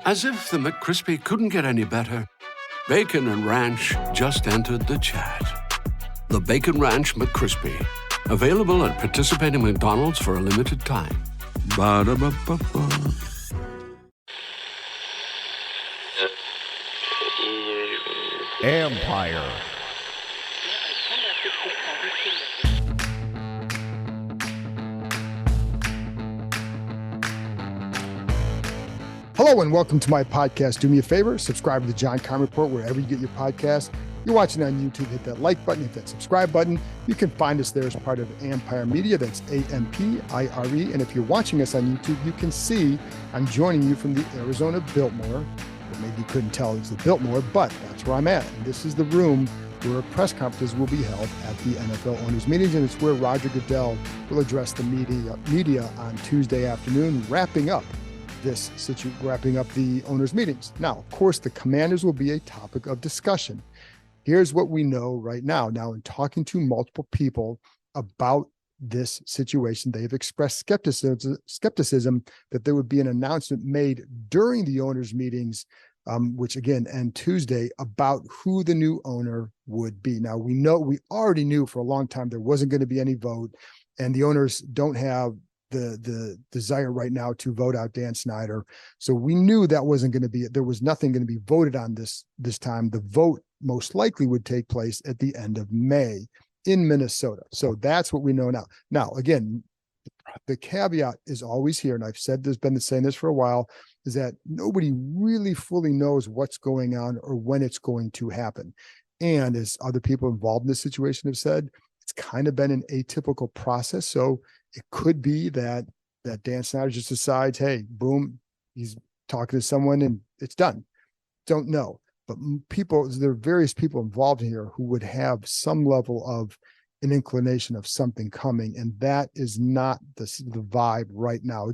As if the McCrispy couldn't get any better, Bacon and Ranch just entered the chat. The Bacon Ranch McCrispy, available at participating McDonald's for a limited time. Ba-da-ba-ba-ba. Empire. Hello and welcome to my podcast. Do me a favor, subscribe to the John Keim Report wherever you get your podcast. You're watching on YouTube, hit that like button, hit that subscribe button. You can find us there as part of Empire Media. That's A-M-P-I-R-E. And if you're watching us on YouTube, you can see I'm joining you from the Arizona Biltmore. Or maybe you couldn't tell it's the Biltmore, but that's where I'm at. And this is the room where press conferences will be held at the NFL owners meetings. And it's where Roger Goodell will address the media on Tuesday afternoon, wrapping up the owners meetings. Now, of course, the Commanders will be a topic of discussion. Here's what we know right now. Now, in talking to multiple people about this situation, they've expressed skepticism that there would be an announcement made during the owners meetings, which again end Tuesday, about who the new owner would be. Now, we already knew for a long time there wasn't going to be any vote, and the owners don't have the desire right now to vote out Dan Snyder. So we knew that wasn't going to be, there was nothing going to be voted on this time. The vote most likely would take place at the end of May in Minnesota. So that's what we know now. Now, again, the caveat is always here, and I've been saying this for a while, is that nobody really fully knows what's going on or when it's going to happen. And as other people involved in this situation have said, it's kind of been an atypical process. So it could be that Dan Snyder just decides, hey, boom, he's talking to someone and it's done. Don't know. But there are various people involved here who would have some level of an inclination of something coming. And that is not the vibe right now.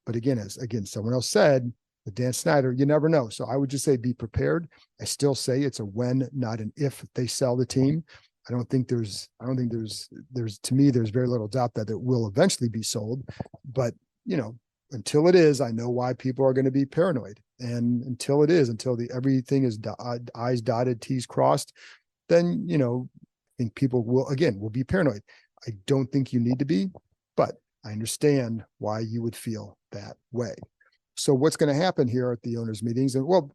But again, someone else said, with Dan Snyder, you never know. So I would just say be prepared. I still say it's a when, not an if they sell the team. I don't think there's to me, there's very little doubt that it will eventually be sold, but until it is, I know why people are going to be paranoid. And until everything is I's dotted, T's crossed, then, I think people will be paranoid. I don't think you need to be, but I understand why you would feel that way. So what's going to happen here at the owners meetings? And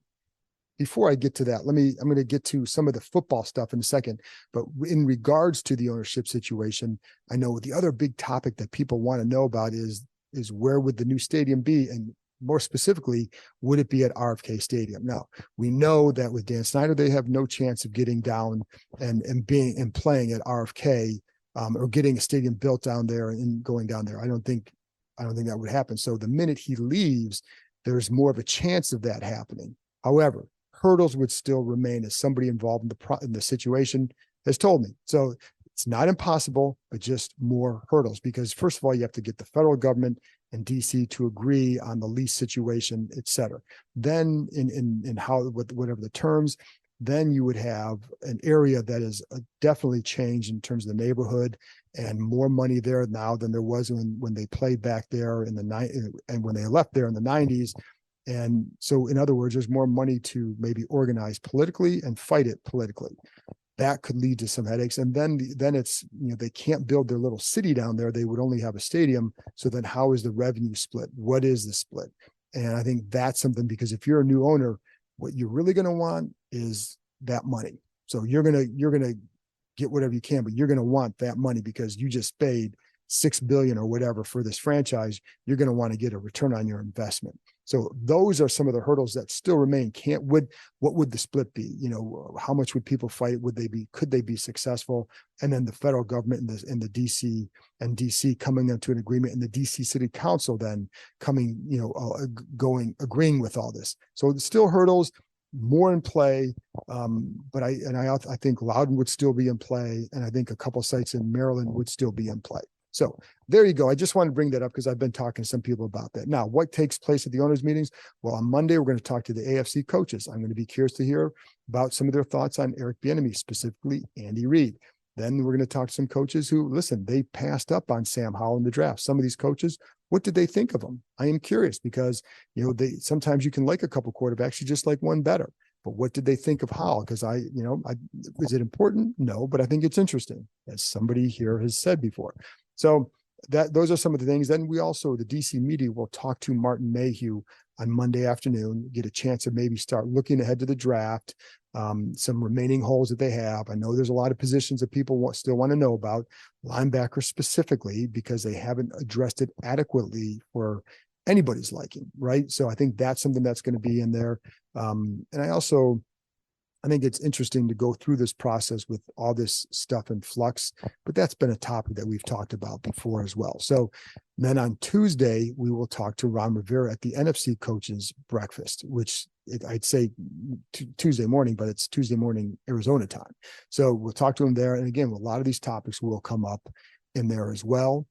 before I get to that, I'm going to get to some of the football stuff in a second. But in regards to the ownership situation, I know the other big topic that people want to know about is where would the new stadium be? And more specifically, would it be at RFK Stadium? Now, we know that with Dan Snyder, they have no chance of getting down and playing at RFK or getting a stadium built down there and going down there. I don't think that would happen. So the minute he leaves, there's more of a chance of that happening. However, hurdles would still remain, as somebody involved in the situation has told me. So it's not impossible, but just more hurdles, because first of all, you have to get the federal government and DC to agree on the lease situation, et cetera. Then in whatever the terms, then you would have an area that is definitely changed in terms of the neighborhood, and more money there now than there was when they played back there in the and when they left there in the 90s. And so, in other words, there's more money to maybe organize politically and fight it politically. That could lead to some headaches. And then it's, they can't build their little city down there. They would only have a stadium. So then how is the revenue split? What is the split? And I think that's something, because if you're a new owner, what you're really going to want is that money. So you're going to get whatever you can, but you're going to want that money because you just paid $6 billion or whatever for this franchise. You're going to want to get a return on your investment. So those are some of the hurdles that still remain. What would the split be? How much would people fight? Could they be successful? And then the federal government and the DC coming into an agreement, and the DC City Council then coming, agreeing with all this. So it's still hurdles, more in play. But I think Loudon would still be in play. And I think a couple sites in Maryland would still be in play. So there you go. I just want to bring that up because I've been talking to some people about that. Now, what takes place at the owners' meetings? Well, on Monday, we're going to talk to the AFC coaches. I'm going to be curious to hear about some of their thoughts on Eric Bieniemy, specifically Andy Reid. Then we're going to talk to some coaches who, listen, they passed up on Sam Howell in the draft. Some of these coaches What did they think of him? I am curious because, sometimes you can like a couple quarterbacks, you just like one better. But what did they think of Howell? Because is it important? No, but I think it's interesting, as somebody here has said before. So those are some of the things. Then the DC media will talk to Martin Mayhew on Monday afternoon, get a chance to maybe start looking ahead to the draft, some remaining holes that they have. I know there's a lot of positions that people still want to know about, linebacker specifically, because they haven't addressed it adequately for anybody's liking, right? So I think that's something that's going to be in there. And I think it's interesting to go through this process with all this stuff in flux, but that's been a topic that we've talked about before as well. So then on Tuesday, we will talk to Ron Rivera at the NFC coaches breakfast, which I'd say Tuesday morning, but it's Tuesday morning, Arizona time. So we'll talk to him there. And again, a lot of these topics will come up in there as well.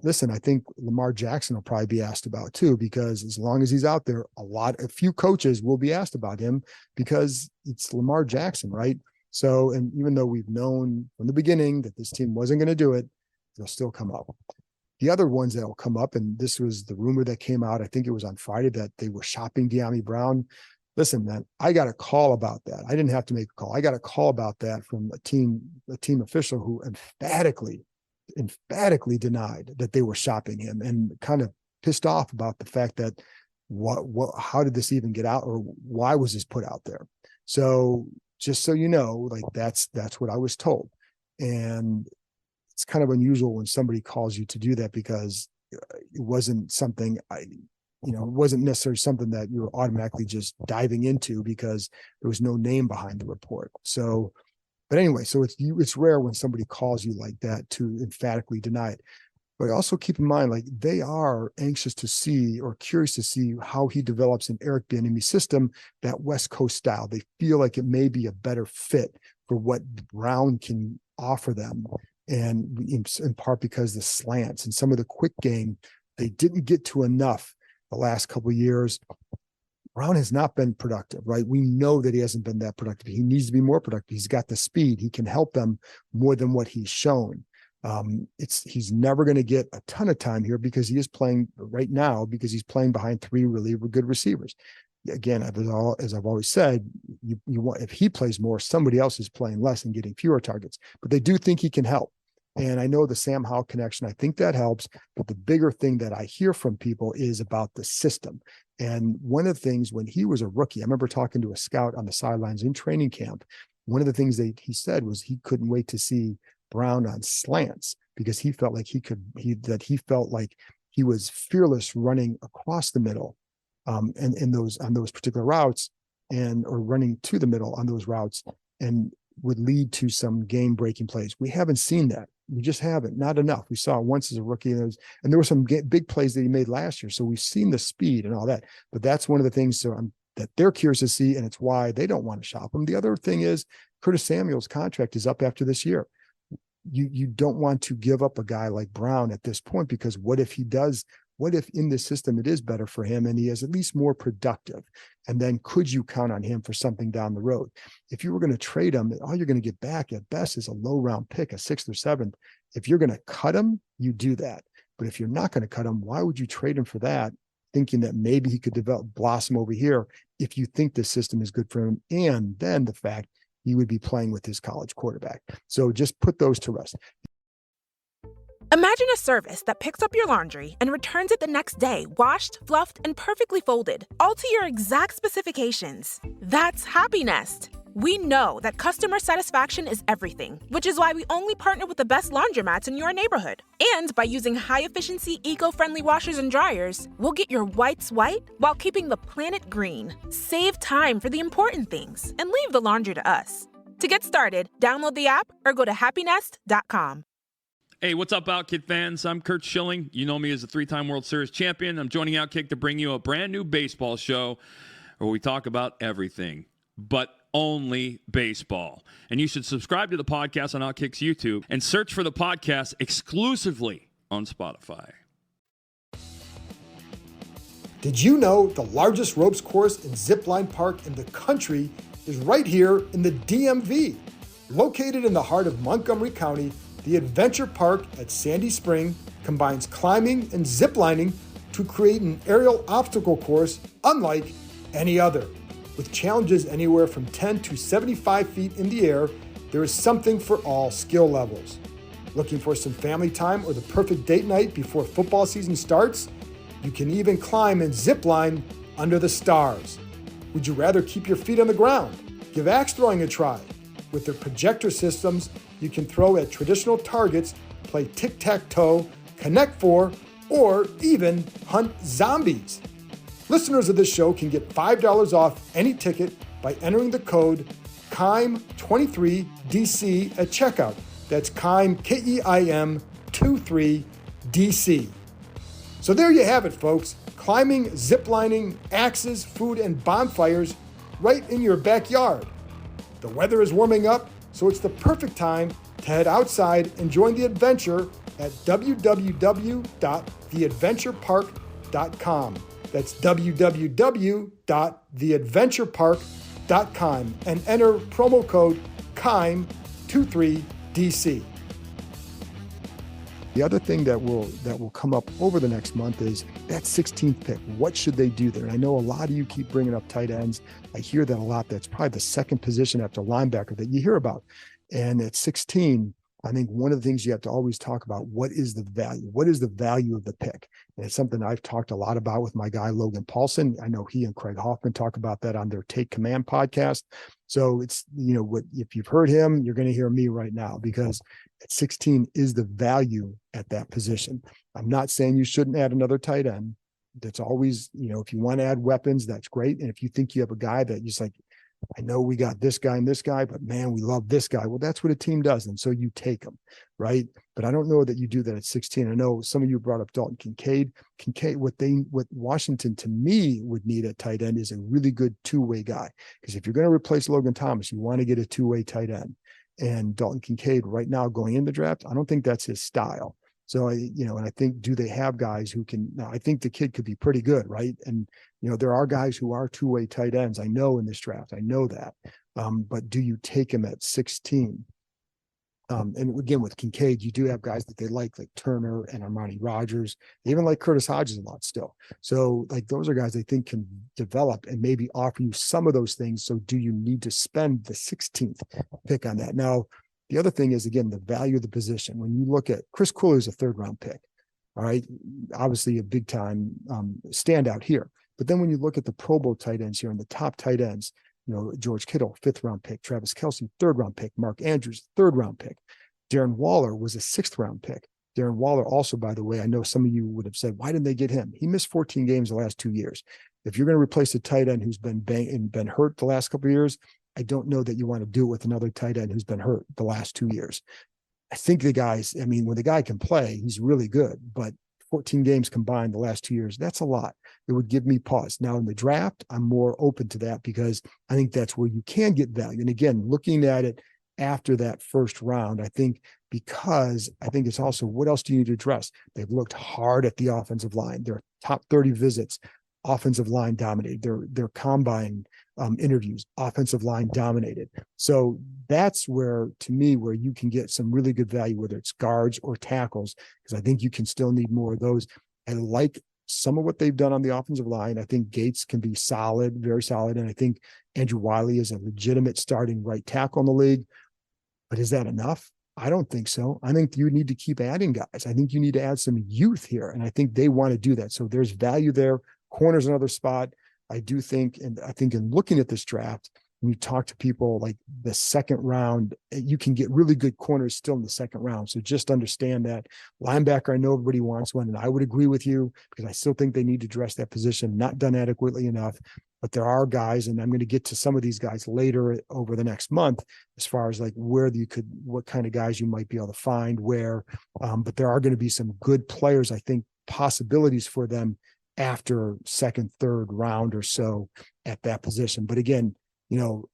Listen, I think Lamar Jackson will probably be asked about too, because as long as he's out there, a few coaches will be asked about him because it's Lamar Jackson, right? So, and even though we've known from the beginning that this team wasn't going to do it, it'll still come up. The other ones that will come up, and this was the rumor that came out, I think it was on Friday, that they were shopping Dyami Brown. Listen, man, I got a call about that. I didn't have to make a call. I got a call about that from a team official who emphatically denied that they were shopping him, and kind of pissed off about the fact that how did this even get out, or why was this put out there? So just so you know, like that's what I was told. And it's kind of unusual when somebody calls you to do that, because it wasn't something it wasn't necessarily something that you were automatically just diving into, because there was no name behind the report. So, but anyway, so it's rare when somebody calls you like that to emphatically deny it. But also keep in mind, like, they are anxious to see, or curious to see, how he develops an Eric Bieniemy system, that West Coast style. They feel like it may be a better fit for what Brown can offer them. And in part because the slants and some of the quick game, they didn't get to enough the last couple of years. Brown has not been productive, right? We know that he hasn't been that productive. He needs to be more productive. He's got the speed. He can help them more than what he's shown. He's never going to get a ton of time here, because he is playing right now, because he's playing behind three really good receivers. Again, as I've always said, you want, if he plays more, somebody else is playing less and getting fewer targets. But they do think he can help. And I know the Sam Howell connection, I think that helps. But the bigger thing that I hear from people is about the system. And one of the things, when he was a rookie, I remember talking to a scout on the sidelines in training camp. One of the things that he said was he couldn't wait to see Brown on slants, because he felt like he felt like he was fearless running across the middle, and on those particular routes, or running to the middle on those routes, and would lead to some game-breaking plays. We haven't seen that. We just haven't, not enough. We saw it once as a rookie, and there were some big plays that he made last year. So we've seen the speed and all that, but that's one of the things that they're curious to see, and it's why they don't want to shop him. The other thing is Curtis Samuel's contract is up after this year. You don't want to give up a guy like Brown at this point, because what if in this system it is better for him and he is at least more productive? And then could you count on him for something down the road? If you were going to trade him, all you're going to get back at best is a low round pick, a 6th or 7th. If you're going to cut him, you do that. But if you're not going to cut him, why would you trade him for that, thinking that maybe he could blossom over here if you think this system is good for him? And then the fact he would be playing with his college quarterback. So just put those to rest. Imagine a service that picks up your laundry and returns it the next day, washed, fluffed, and perfectly folded, all to your exact specifications. That's Happy Nest. We know that customer satisfaction is everything, which is why we only partner with the best laundromats in your neighborhood. And by using high-efficiency, eco-friendly washers and dryers, we'll get your whites white while keeping the planet green. Save time for the important things and leave the laundry to us. To get started, download the app or go to happynest.com. Hey, what's up, Outkick fans? I'm Kurt Schilling. You know me as a 3-time World Series champion. I'm joining Outkick to bring you a brand new baseball show where we talk about everything, but only baseball. And you should subscribe to the podcast on Outkick's YouTube and search for the podcast exclusively on Spotify. Did you know the largest ropes course and zipline park in the country is right here in the DMV? Located in the heart of Montgomery County, the Adventure Park at Sandy Spring combines climbing and ziplining to create an aerial obstacle course unlike any other. With challenges anywhere from 10 to 75 feet in the air, there is something for all skill levels. Looking for some family time or the perfect date night before football season starts? You can even climb and zip line under the stars. Would you rather keep your feet on the ground? Give axe throwing a try. With their projector systems, you can throw at traditional targets, play tic-tac-toe, connect four, or even hunt zombies. Listeners of this show can get $5 off any ticket by entering the code KEIM23DC at checkout. That's KEIM, K-E-I-M 23DC. So there you have it, folks. Climbing, ziplining, axes, food, and bonfires right in your backyard. The weather is warming up, so it's the perfect time to head outside and join the adventure at www.theadventurepark.com. That's www.theadventurepark.com and enter promo code KEIM23DC. The other thing that will come up over the next month is that 16th pick. What should they do there? And I know a lot of you keep bringing up tight ends. I hear that a lot. That's probably the second position after linebacker that you hear about. And at 16, I think one of the things you have to always talk about, what is the value? What is the value of the pick? And it's something I've talked a lot about with my guy, Logan Paulson. I know he and Craig Hoffman talk about that on their Take Command podcast. So it's, what if you've heard him, you're going to hear me right now, because at 16 is the value at that position. I'm not saying you shouldn't add another tight end. That's always, if you want to add weapons, that's great. And if you think you have a guy that you're like, I know we got this guy and this guy, but man, we love this guy. Well, that's what a team does. And so you take them, right? But I don't know that you do that at 16. I know some of you brought up Dalton Kincaid. What Washington to me would need at tight end is a really good two-way guy. Because if you're going to replace Logan Thomas, you want to get a two-way tight end. And Dalton Kincaid right now going in the draft, I don't think that's his style. So, and I think, do they have guys who can, now I think the kid could be pretty good, right? And, there are guys who are two-way tight ends. I know in this draft, I know that. But do you take him at 16? And again, with Kincaid, you do have guys that they like Turner and Armani Rogers. They even like Curtis Hodges a lot still. So those are guys they think can develop and maybe offer you some of those things. So do you need to spend the 16th pick on that? Now, the other thing is, again, the value of the position. When you look at Chris Cooley is a third-round pick, all right, obviously a big-time standout here. But then when you look at the Pro Bowl tight ends here and the top tight ends, George Kittle, 5th-round pick, Travis Kelce, 3rd-round pick, Mark Andrews, 3rd-round pick. Darren Waller was a 6th-round pick. Darren Waller also, by the way, I know some of you would have said, why didn't they get him? He missed 14 games the last 2 years. If you're going to replace a tight end who's been hurt the last couple of years, I don't know that you want to do it with another tight end who's been hurt the last 2 years. I think the guys, when the guy can play, he's really good, but 14 games combined the last 2 years, that's a lot. It would give me pause. Now in the draft, I'm more open to that because I think that's where you can get value. And again, looking at it after that first round, I think it's also, what else do you need to address? They've looked hard at the offensive line. Their top 30 visits, offensive line dominated. Their combine interviews, offensive line dominated. So that's where, to me, where you can get some really good value, whether it's guards or tackles, because I think you can still need more of those. I like some of what they've done on the offensive line. I think Gates can be solid, very solid. And I think Andrew Wiley is a legitimate starting right tackle in the league. But is that enough? I don't think so. I think you need to keep adding guys. I think you need to add some youth here. And I think they want to do that. So there's value there. Corner's another spot. I do think, and I think in looking at this draft, when you talk to people like the second round, you can get really good corners still in the second round. So just understand that. Linebacker, I know everybody wants one, and I would agree with you because I still think they need to address that position, not done adequately enough. But there are guys, and I'm going to get to some of these guys later over the next month, as far as what kind of guys you might be able to find where. But there are going to be some good players, I think, possibilities for them after second, third round or so at that position. But again,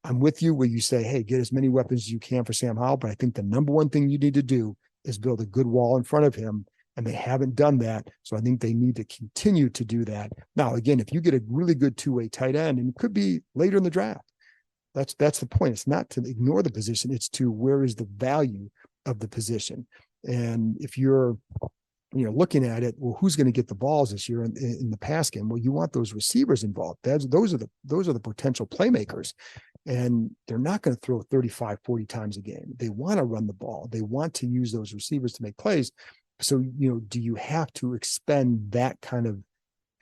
I'm with you where you say, hey, get as many weapons as you can for Sam Howell. But I think the number one thing you need to do is build a good wall in front of him. And they haven't done that. So I think they need to continue to do that. Now, again, if you get a really good two-way tight end, and it could be later in the draft, that's the point. It's not to ignore the position. It's to where is the value of the position. And if you're looking at it, well, who's going to get the balls this year in the pass game? Well, you want those receivers involved. Those are the potential playmakers, and they're not going to throw 35, 40 times a game. They want to run the ball. They want to use those receivers to make plays. So, do you have to expend that kind of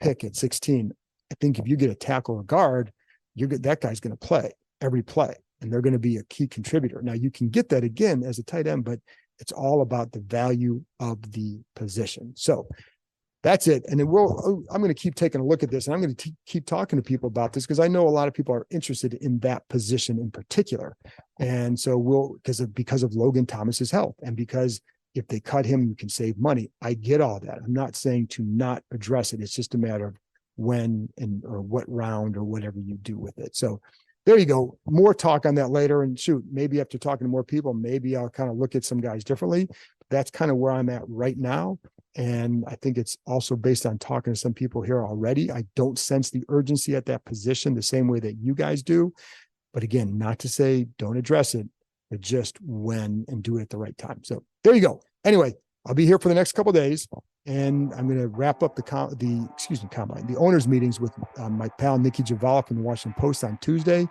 pick at 16? I think if you get a tackle or guard, that guy's going to play every play, and they're going to be a key contributor. Now, you can get that again as a tight end, but it's all about the value of the position. So that's it. And then I'm going to keep taking a look at this, and I'm going to keep talking to people about this, because I know a lot of people are interested in that position in particular. And so because of Logan Thomas's health, and because if they cut him, you can save money. I get all that. I'm not saying to not address it. It's just a matter of when or what round or whatever you do with it. So there you go. More talk on that later. And shoot, maybe after talking to more people, maybe I'll kind of look at some guys differently. That's kind of where I'm at right now. And I think it's also based on talking to some people here already. I don't sense the urgency at that position the same way that you guys do. But again, not to say don't address it, but just when, and do it at the right time. So there you go. Anyway, I'll be here for the next couple of days, and I'm going to wrap up the owners meetings with my pal Nikki Javala from the Washington Post on Tuesday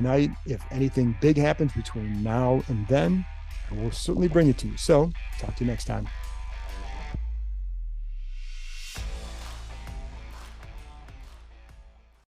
night. If anything big happens between now and then, I will certainly bring it to you. So talk to you next time.